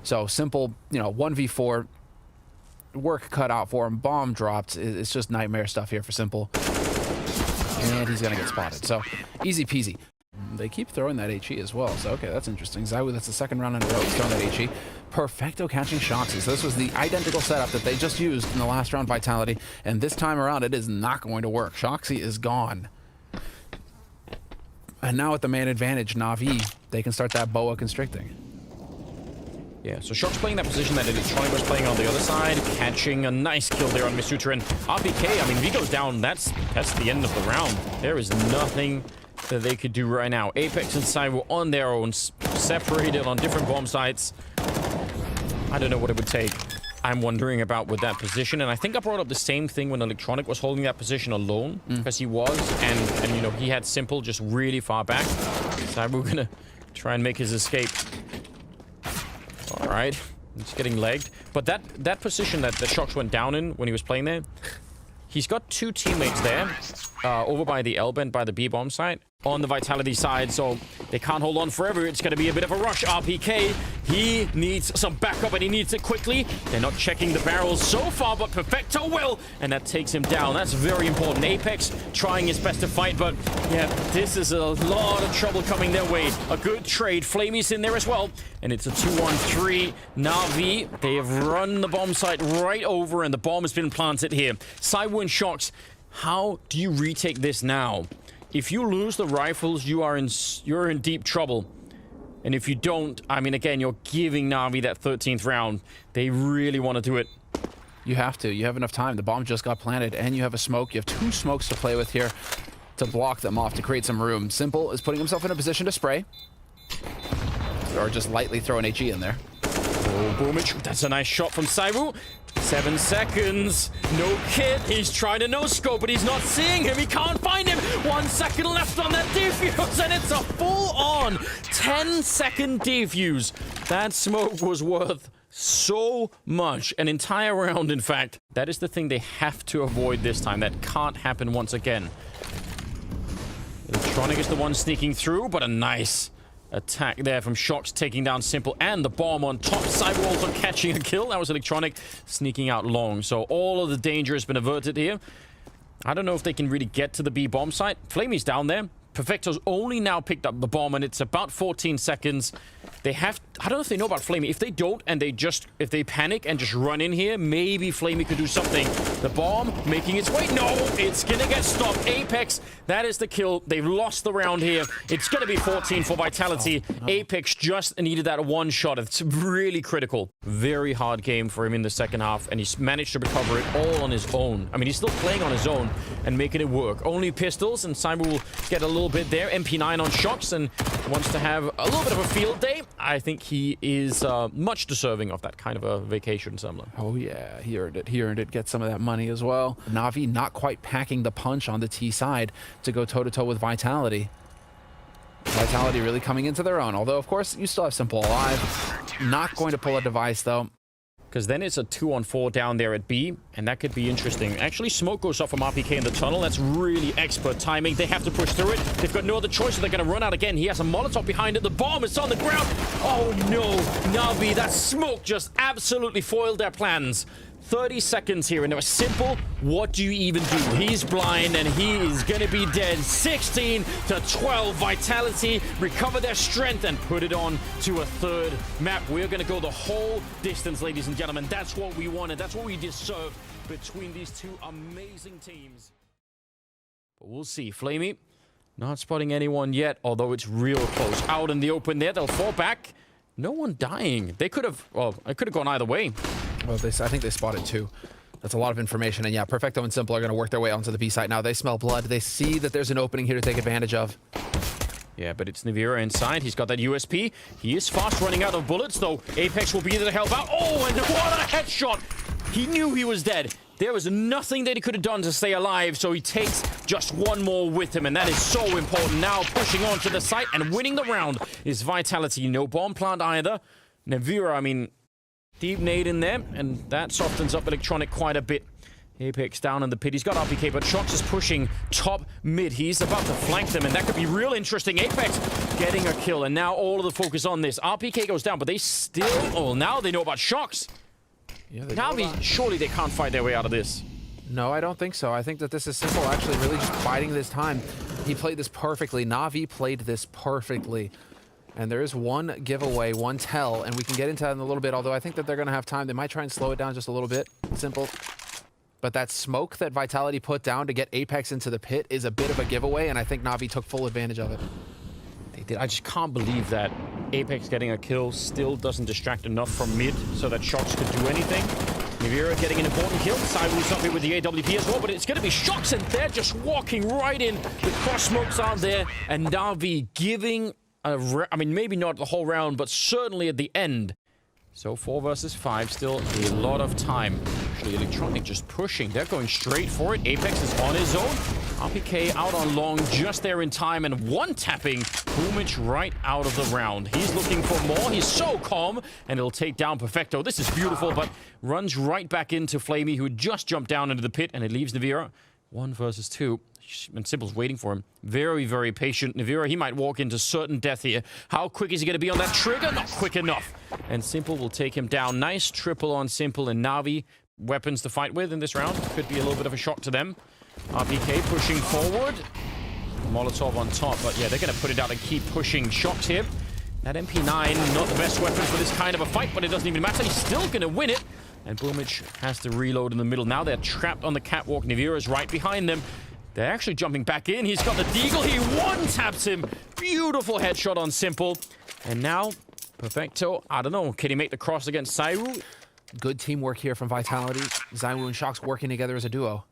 So simple, 1v4, work cut out for him, bomb dropped. It's just nightmare stuff here for Simple. And he's going to get spotted. So easy peasy. They keep throwing that HE as well. So, okay, that's interesting. ZywOo, that's the second round in a row. He's throwing that HE. Perfecto catching Shoxy. So this was the identical setup that they just used in the last round, Vitality. And this time around, it is not going to work. Shoxy is gone. And now with the man advantage, NaVi, they can start that boa constricting. Yeah, so Shock's playing that position that Electronic was playing on the other side, catching a nice kill there on Masuta. And RPK, I mean, if he goes down, that's the end of the round. There is nothing that they could do right now. Apex and ZywOo on their own, separated on different bomb sites. I don't know what it would take. I'm wondering about with that position, and I think I brought up the same thing when Electronic was holding that position alone, because he was, and he had Simple just really far back. ZywOo gonna try and make his escape. All right, it's getting legged, but that position that the Shox went down in when he was playing there, he's got two teammates there, over by the L-bend by the B-bomb site, on the Vitality side, so they can't hold on forever. It's going to be a bit of a rush. RPK, he needs some backup, and he needs it quickly. They're not checking the barrels so far, but Perfecto will, and that takes him down. That's very important. Apex trying his best to fight, but yeah, this is a lot of trouble coming their way. A good trade. Flamey's in there as well, and it's a 2-1-3. NaVi, they have run the bomb site right over, and the bomb has been planted here. ZywOo and Shox, how do you retake this now? If you lose the rifles, you're in deep trouble. And if you don't, I mean, again, you're giving NaVi that 13th round. They really want to do it. You have to. You have enough time. The bomb just got planted, and you have a smoke. You have two smokes to play with here to block them off, to create some room. Simple is putting himself in a position to spray. Or just lightly throw an HE in there. Oh, Boomich. That's a nice shot from ZywOo. 7 seconds. No kit. He's trying to no-scope, but he's not seeing him. He can't find him. 1 second left on that defuse, and it's a full-on 10-second defuse. That smoke was worth so much. An entire round, in fact. That is the thing they have to avoid this time. That can't happen once again. Electronic is the one sneaking through, but a nice attack there from Shox, taking down Simple and the bomb on top. ZywOo also catching a kill. That was Electronic sneaking out long. So all of the danger has been averted here. I don't know if they can really get to the B bomb site. Flamey's down there. Perfecto's only now picked up the bomb, and it's about 14 seconds. They have... I don't know if they know about Flamey. If they don't, and if they panic and just run in here, maybe Flamey could do something. The bomb making its way. No, it's gonna get stopped. Apex, that is the kill. They've lost the round here. It's gonna be 14 for Vitality. Oh, no. Apex just needed that one shot. It's really critical. Very hard game for him in the second half, and he's managed to recover it all on his own. I mean, he's still playing on his own and making it work. Only pistols, and ZywOo will get a little bit there. MP9 on Shox, and wants to have a little bit of a field day. I think he is much deserving of that kind of a vacation, Sumler. Oh yeah, he earned it. He earned it. Get some of that money as well. NaVi not quite packing the punch on the T side to go toe-to-toe with Vitality. Vitality really coming into their own. Although, of course, you still have Simple alive. Not going to pull a device, though. Because then it's a 2-on-4 down there at B, and that could be interesting. Actually, smoke goes off from RPK in the tunnel. That's really expert timing. They have to push through it. They've got no other choice, so they're going to run out again. He has a Molotov behind it. The bomb is on the ground. Oh, no. NaVi, that smoke just absolutely foiled their plans. 30 seconds here, and it was simple. What do you even do? He's blind, and he is going to be dead. 16 to 12. Vitality recover their strength and put it on to a third map. We're going to go the whole distance, ladies and gentlemen. That's what we wanted. That's what we deserve between these two amazing teams. But we'll see. Flamey not spotting anyone yet, although it's real close. Out in the open there. They'll fall back. No one dying. They could have, well, it could have gone either way. Well, I think they spotted two. That's a lot of information. And yeah, Perfecto and Simple are going to work their way onto the B site now. They smell blood. They see that there's an opening here to take advantage of. Yeah, but it's NaVi inside. He's got that USP. He is fast running out of bullets, though. Apex will be there to help out. Oh, and what a headshot! He knew he was dead. There was nothing that he could have done to stay alive, so he takes just one more with him, and that is so important. Now pushing on to the site and winning the round is Vitality. No bomb plant either. NaVi, I mean, deep nade in there, and that softens up Electronic quite a bit. Apex down in the pit. He's got RPK, but Shox is pushing top mid. He's about to flank them, and that could be real interesting. Apex getting a kill, and now all of the focus on this. RPK goes down, but they still... Oh, now they know about Shox. Yeah, NaVi, surely they can't fight their way out of this. No, I don't think so. I think that this is Simple actually really just biding this time. He played this perfectly. NaVi played this perfectly. And there is one giveaway, one tell, and we can get into that in a little bit, although I think that they're going to have time. They might try and slow it down just a little bit. Simple. But that smoke that Vitality put down to get Apex into the pit is a bit of a giveaway, and I think NaVi took full advantage of it. They did. I just can't believe that Apex getting a kill still doesn't distract enough from mid so that Shox could do anything. NaVi getting an important kill. Cyber's up here with the AWP as well, but it's going to be Shox, and they're just walking right in. The cross smokes are there, and NaVi giving I mean, maybe not the whole round, but certainly at the end. So 4 versus 5, still a lot of time. Actually, Electronic just pushing. They're going straight for it. Apex is on his own. RPK out on long, just there in time, and one tapping Boomich right out of the round. He's looking for more. He's so calm, and it'll take down Perfecto. This is beautiful, but runs right back into Flamey, who just jumped down into the pit, and it leaves NaVi 1 versus 2. And Simple's waiting for him. Very, very patient. NaVi, he might walk into certain death here. How quick is he going to be on that trigger? Not quick enough. And Simple will take him down. Nice triple on Simple and NaVi. Weapons to fight with in this round. Could be a little bit of a shock to them. RPK pushing forward. Molotov on top. But yeah, they're going to put it out and keep pushing. Shox here. That MP9, not the best weapon for this kind of a fight, but it doesn't even matter. He's still going to win it. And Boomich has to reload in the middle. Now they're trapped on the catwalk. NaVi is right behind them. They're actually jumping back in. He's got the deagle. He one-taps him. Beautiful headshot on Simple. And now, Perfecto, I don't know. Can he make the cross against Sairu? Good teamwork here from Vitality. Zaiwu and Shox working together as a duo.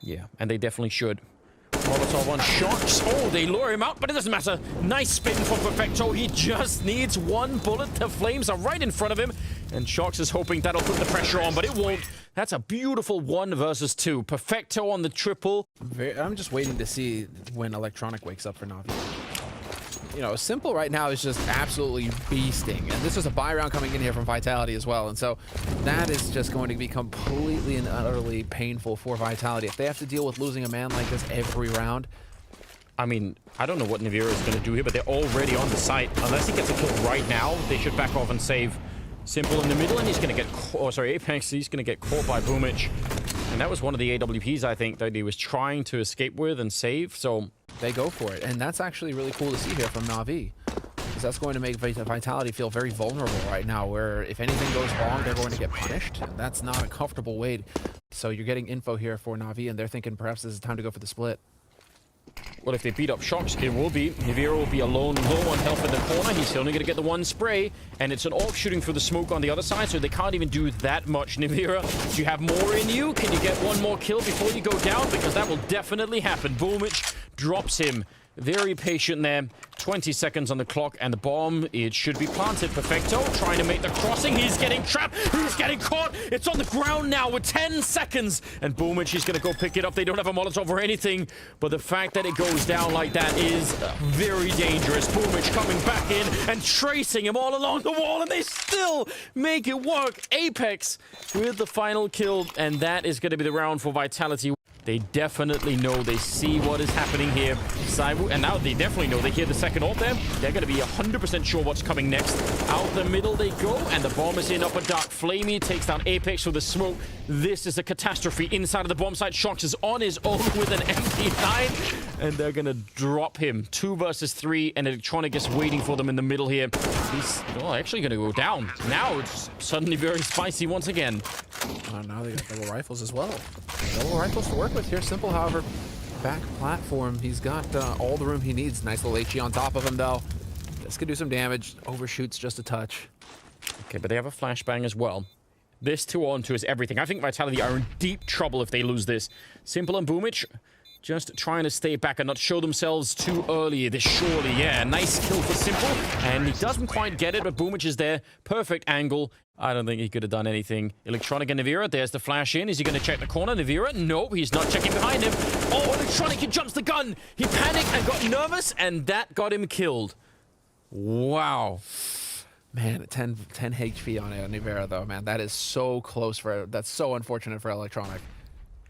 Yeah, and they definitely should. Molotov on Shox. Oh, they lure him out, but it doesn't matter. Nice spin for Perfecto. He just needs one bullet. The flames are right in front of him. And Shox is hoping that'll put the pressure on, but it won't. That's a beautiful 1 versus 2. Perfecto on the triple. I'm just waiting to see when Electronic wakes up for NaVi. You know, Simple right now is just absolutely beasting. And this was a buy round coming in here from Vitality as well. And so that is just going to be completely and utterly painful for Vitality. If they have to deal with losing a man like this every round. I mean, I don't know what NaVi is going to do here, but they're already on the site. Unless he gets a kill right now, they should back off and save Simple in the middle, and he's going to get... Oh, sorry, Apex, he's going to get caught by Boomich. And that was one of the AWPs, I think, that he was trying to escape with and save, so... They go for it, and that's actually really cool to see here from NaVi. Because that's going to make Vitality feel very vulnerable right now, where if anything goes wrong, they're going to get punished. And that's not a comfortable way. So you're getting info here for NaVi, and they're thinking perhaps this is time to go for the split. Well, if they beat up Shox, it will be. NaVi will be alone, low on health in the corner. He's only going to get the one spray, and it's an AWP shooting through the smoke on the other side, so they can't even do that much. NaVi, do you have more in you? Can you get one more kill before you go down? Because that will definitely happen. Boomich drops him. Very patient there. 20 seconds on the clock, and the bomb, it should be planted. Perfecto trying to make the crossing. He's getting trapped. He's getting caught. It's on the ground now with 10 seconds. And Boomich is going to go pick it up. They don't have a Molotov or anything, but the fact that it goes down like that is very dangerous. Boomich coming back in and tracing him all along the wall, and they still make it work. Apex with the final kill, and that is going to be the round for Vitality. They definitely know. They see what is happening here. ZywOo, and now they definitely know. They hear the second ult there. They're going to be 100% sure what's coming next. Out the middle they go, and the bomb is in upper dark. Flamey takes down Apex with the smoke. This is a catastrophe. Inside of the bomb site, Shox is on his own with an MP9, and they're going to drop him. 2 versus 3, and Electronic is waiting for them in the middle here. He's actually going to go down. Now it's suddenly very spicy once again. Now they got double rifles as well. Double rifles to work with here. Simple, however, back platform. He's got all the room he needs. Nice little HE on top of him, though. This could do some damage. Overshoots just a touch. Okay, but they have a flashbang as well. This 2-on-2 is everything. I think Vitality are in deep trouble if they lose this. Simple and Boomich just trying to stay back and not show themselves too early. This surely, yeah, nice kill for Simple. And he doesn't quite get it, but Boomich is there. Perfect angle. I don't think he could have done anything. Electronic and NaVi, there's the flash in. Is he going to check the corner? NaVi, no, he's not checking behind him. Oh, Electronic, he jumps the gun. He panicked and got nervous, and that got him killed. Wow. Man, 10 HP on NaVi, though, man. That is so close for... That's so unfortunate for Electronic.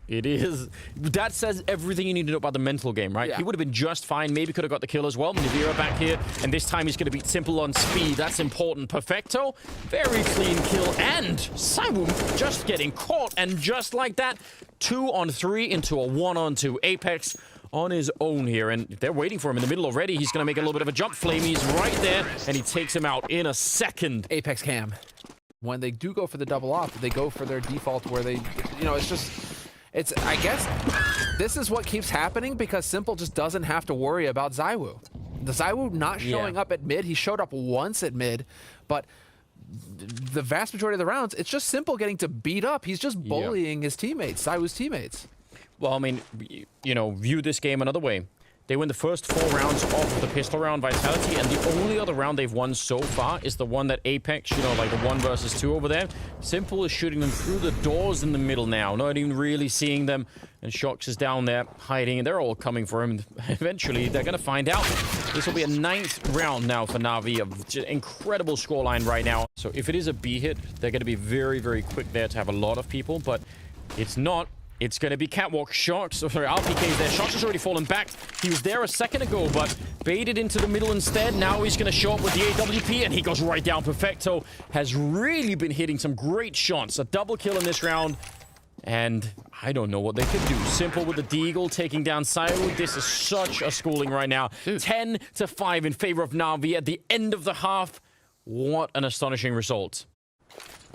It is. That says everything you need to know about the mental game, right? Yeah. He would have been just fine. Maybe could have got the kill as well. NaVi back here, and this time he's going to beat Simple on speed. That's important. Perfecto. Very clean kill. And ZywOo just getting caught. And just like that, 2-on-3 into a 1-on-2. Apex on his own here, and they're waiting for him in the middle already. He's going to make a little bit of a jump. Flamey's right there, and he takes him out in a second. Apex cam. When they do go for the double off, they go for their default where they, it's just... I guess this is what keeps happening because Simple just doesn't have to worry about ZywOo. The ZywOo not showing up at mid, he showed up once at mid, but the vast majority of the rounds, it's just Simple getting to beat up. He's just bullying his teammates, ZywOo's teammates. Well, I mean, view this game another way. They win the first 4 rounds of the pistol round Vitality, and the only other round they've won so far is the one that Apex, like the 1 versus 2 over there. Simple is shooting them through the doors in the middle now, not even really seeing them. And Shox is down there hiding, and they're all coming for him. Eventually, they're going to find out. This will be a 9th round now for NaVi, an incredible scoreline right now. So if it is a B hit, they're going to be very, very quick there to have a lot of people, but it's not. It's going to be Catwalk. Shox, sorry, RPK's there. Shox has already fallen back. He was there a second ago, but baited into the middle instead. Now he's going to show up with the AWP, and he goes right down. Perfecto has really been hitting some great shots. A double kill in this round, and I don't know what they could do. Simple with the Deagle taking down ZywOo. This is such a schooling right now. 10-5 in favor of NaVi at the end of the half. What an astonishing result.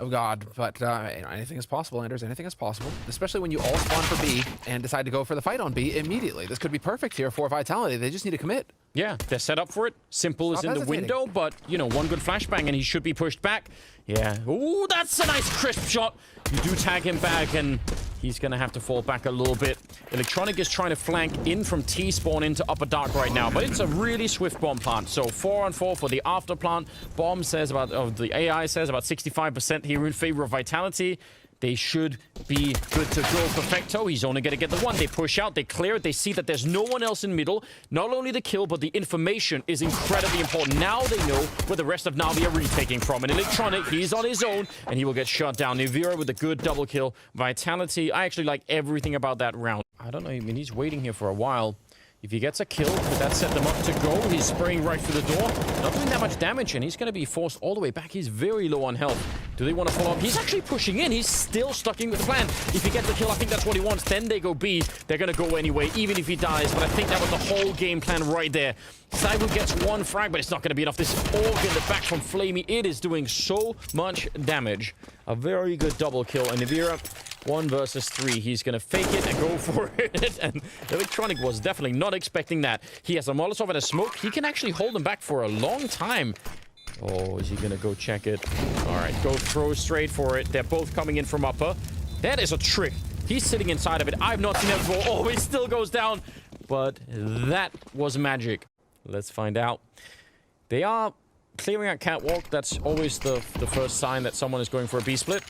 Oh God, but anything is possible, Anders. Anything is possible, especially when you all spawn for B and decide to go for the fight on B immediately. This could be perfect here for Vitality. They just need to commit. Yeah, they're set up for it. Simple is in the window, but, one good flashbang and he should be pushed back. Yeah. Ooh, that's a nice crisp shot. You do tag him back, and he's going to have to fall back a little bit. Electronic is trying to flank in from T-spawn into upper dark right now, but it's a really swift bomb plant. So 4-on-4 for the after plant. Bomb says the AI says about 65% here in favor of Vitality. They should be good to go. Perfecto, he's only going to get the 1. They push out, they clear it, they see that there's no one else in middle. Not only the kill, but the information is incredibly important. Now they know where the rest of NaVi are retaking from. And Electronic, he's on his own, and he will get shut down. NaVi with a good double kill. Vitality, I actually like everything about that round. I don't know, I mean, he's waiting here for a while. If he gets a kill, that set them up to go. He's spraying right through the door. Not doing that much damage, and he's going to be forced all the way back. He's very low on health. Do they want to follow up? He's actually pushing in. He's still sticking with the plan. If he gets the kill, I think that's what he wants. Then they go B. They're going to go anyway, even if he dies. But I think that was the whole game plan right there. ZywOo gets 1 frag, but it's not going to be enough. This org in the back from Flamey, it is doing so much damage. A very good double kill. And NaVi, 1 versus 3. He's going to fake it and go for it. And Electronic was definitely not expecting that. He has a Molotov and a smoke. He can actually hold them back for a long time. Oh, is he going to go check it? All right, go throw straight for it. They're both coming in from upper. That is a trick. He's sitting inside of it. I've not seen that before. Oh, he still goes down. But that was magic. Let's find out. They are clearing out Catwalk. That's always the first sign that someone is going for a B-split.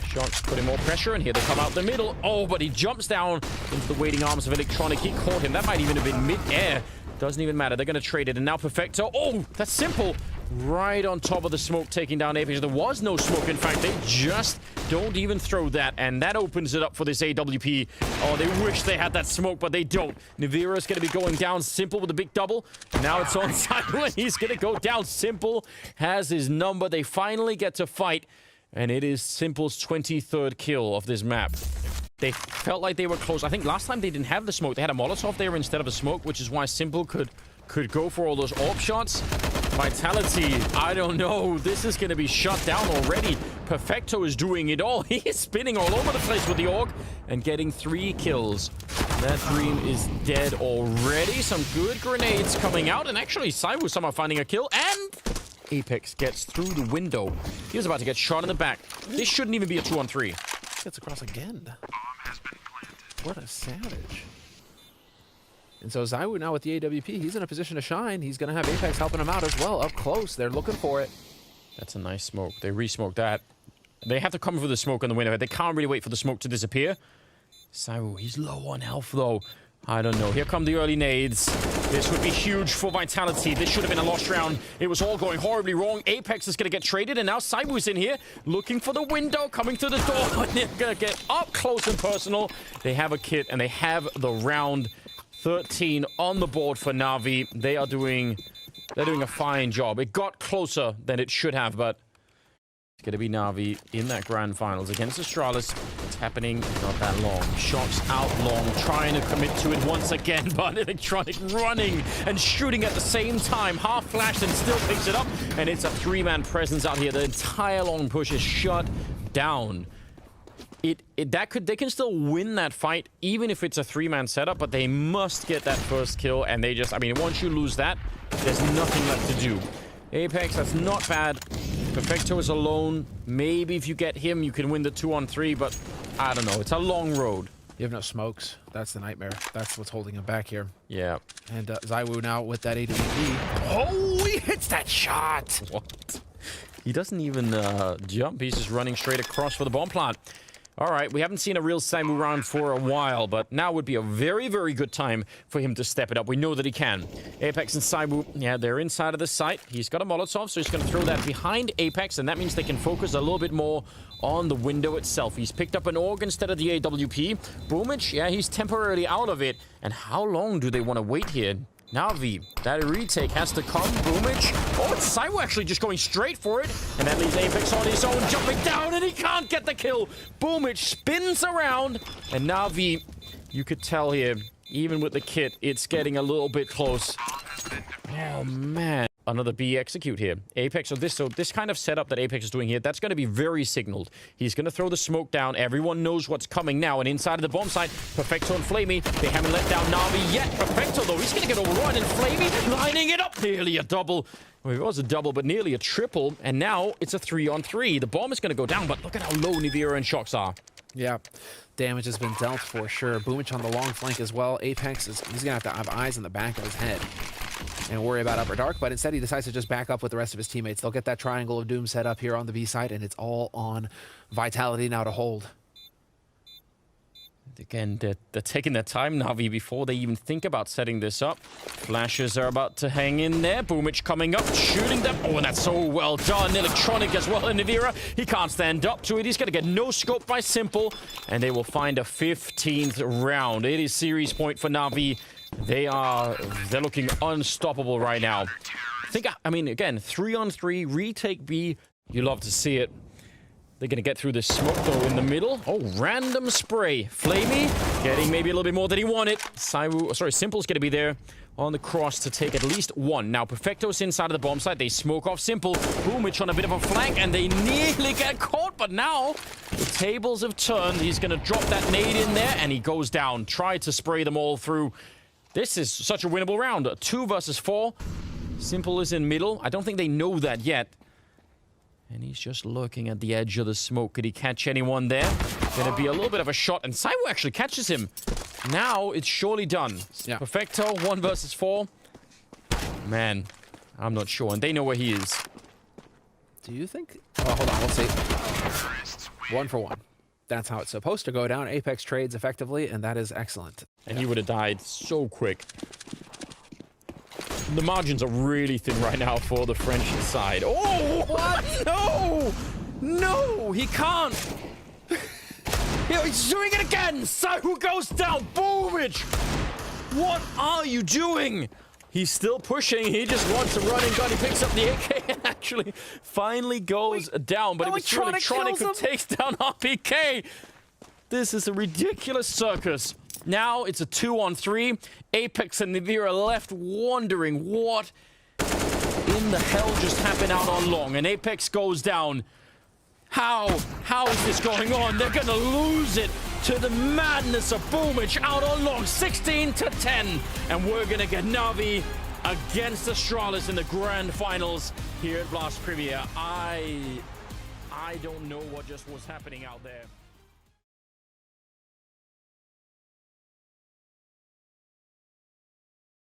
Shots putting more pressure, and here they come out the middle. Oh, but he jumps down into the waiting arms of Electronic. He caught him. That might even have been mid-air. Doesn't even matter. They're going to trade it. And now Perfecto. Oh, that's Simple. right on top of the smoke, taking down Apex. There was no smoke. In fact, they just don't even throw that, and that opens it up for this AWP. Oh, they wish they had that smoke, but they don't. NaVi is going to be going down. Simple with a big double. Now it's on Simon. He's going to go down. Simple has his number. They finally get to fight, and it is Simple's 23rd kill of this map. They felt like they were close. I think last time they didn't have the smoke. They had a Molotov there instead of a smoke, which is why Simple could go for all those AWP shots. Vitality, I don't know. This is going to be shut down already. Perfecto is doing it all. He is spinning all over the place with the AUG and getting 3 kills. That dream is dead already. Some good grenades coming out. And actually, Saiwu somehow finding a kill. And Apex gets through the window. He was about to get shot in the back. This shouldn't even be a 2-on-3. Gets across again. What a savage. And so Zaiwu now with the AWP, he's in a position to shine. He's going to have Apex helping him out as well. Up close, they're looking for it. That's a nice smoke. They re-smoked that. They have to come for the smoke on the window. They can't really wait for the smoke to disappear. Zaiwu, he's low on health though. I don't know. Here come the early nades. This would be huge for Vitality. This should have been a lost round. It was all going horribly wrong. Apex is going to get traded, and now Saiwu's in here looking for the window, coming through the door. They're going to get up close and personal. They have a kit, and they have the round 13 on the board for NaVi. They're doing a fine job. It got closer than it should have, but it's going to be NaVi in that grand finals against Astralis. It's happening not that long. Shots out long, trying to commit to it once again, but Electronic running and shooting at the same time. Half flashed and still picks it up, and it's a 3-man presence out here. The entire long push is shut down. They can still win that fight, even if it's a 3-man setup, but they must get that first kill, and they just, I mean, once you lose that, there's nothing left to do. Apex, that's not bad. Perfecto is alone. Maybe if you get him, you can win the 2-on-3, but I don't know. It's a long road. You have no smokes. That's the nightmare. That's what's holding him back here. Yeah. And Zaiwu now with that AWP. Oh, he hits that shot! What? He doesn't even jump. He's just running straight across for the bomb plant. All right, we haven't seen a real Saiwu round for a while, but now would be a very, very good time for him to step it up. We know that he can. Apex and Saiwu, yeah, they're inside of the site. He's got a Molotov, so he's going to throw that behind Apex, and that means they can focus a little bit more on the window itself. He's picked up an AUG instead of the AWP. Boomich, yeah, he's temporarily out of it. And how long do they want to wait here? NaVi, that retake has to come. Boomich. Oh, it's Saiwu actually just going straight for it. And that leaves Apex on his own, jumping down, and he can't get the kill. Boomich spins around. And NaVi, you could tell here, even with the kit, it's getting a little bit close. Oh, man. Another B execute here. Apex, so this kind of setup that Apex is doing here, that's going to be very signaled. He's going to throw the smoke down. Everyone knows what's coming now. And inside of the bomb site, Perfecto and Flamey, they haven't let down NaVi yet. Perfecto, though, he's going to get overrun, and Flamey lining it up. Nearly a double. Well, it was a double, but nearly a triple. And now it's a 3-on-3. The bomb is going to go down, but look at how low NaVi and Shox are. Yeah, damage has been dealt for sure. Boomich on the long flank as well. Apex, he's going to have eyes in the back of his head and worry about Upper Dark, but instead he decides to just back up with the rest of his teammates. They'll get that Triangle of Doom set up here on the B side, and it's all on Vitality now to hold. Again, they're taking their time, NaVi, before they even think about setting this up. Flashes are about to hang in there. Boomich coming up, shooting them. Oh, and that's so well done. Electronic as well. And NaVi, he can't stand up to it. He's going to get no scope by Simple, and they will find a 15th round. It is series point for NaVi. They're looking unstoppable right now. I mean, again, 3-on-3, retake B. You love to see it. They're going to get through this smoke, though, in the middle. Oh, random spray. Flamey getting maybe a little bit more than he wanted. Simple's going to be there on the cross to take at least one. Now, Perfecto's inside of the bomb site. They smoke off Simple. Boomich on a bit of a flank, and they nearly get caught. But now, the tables have turned. He's going to drop that nade in there, and he goes down. Tried to spray them all through. This is such a winnable round. 2 versus 4. Simple is in middle. I don't think they know that yet. And he's just looking at the edge of the smoke. Could he catch anyone there? Gonna be a little bit of a shot. And Saiwu actually catches him. Now it's surely done. Yeah. Perfecto, 1 versus 4. Man, I'm not sure. And they know where he is. Do you think? Oh, hold on. We'll see. 1 for 1. That's how it's supposed to go down. Apex trades effectively, and that is excellent. And he would have died so quick. The margins are really thin right now for the French side. Oh, what? No! No, he can't. He's doing it again. Sahu goes down. Boomage. What are you doing? He's still pushing. He just wants a running gun. He picks up the AK and actually finally goes down. But it was Electronic who takes down RPK. This is a ridiculous circus. Now it's a 2-on-3. Apex and NaVi are left wondering what in the hell just happened out on long. And Apex goes down. How is this going on? They're gonna lose it to the madness of Boomage out on long, 16-10. And we're gonna get NaVi against Astralis in the grand finals here at Blast Premier. I don't know what just was happening out there.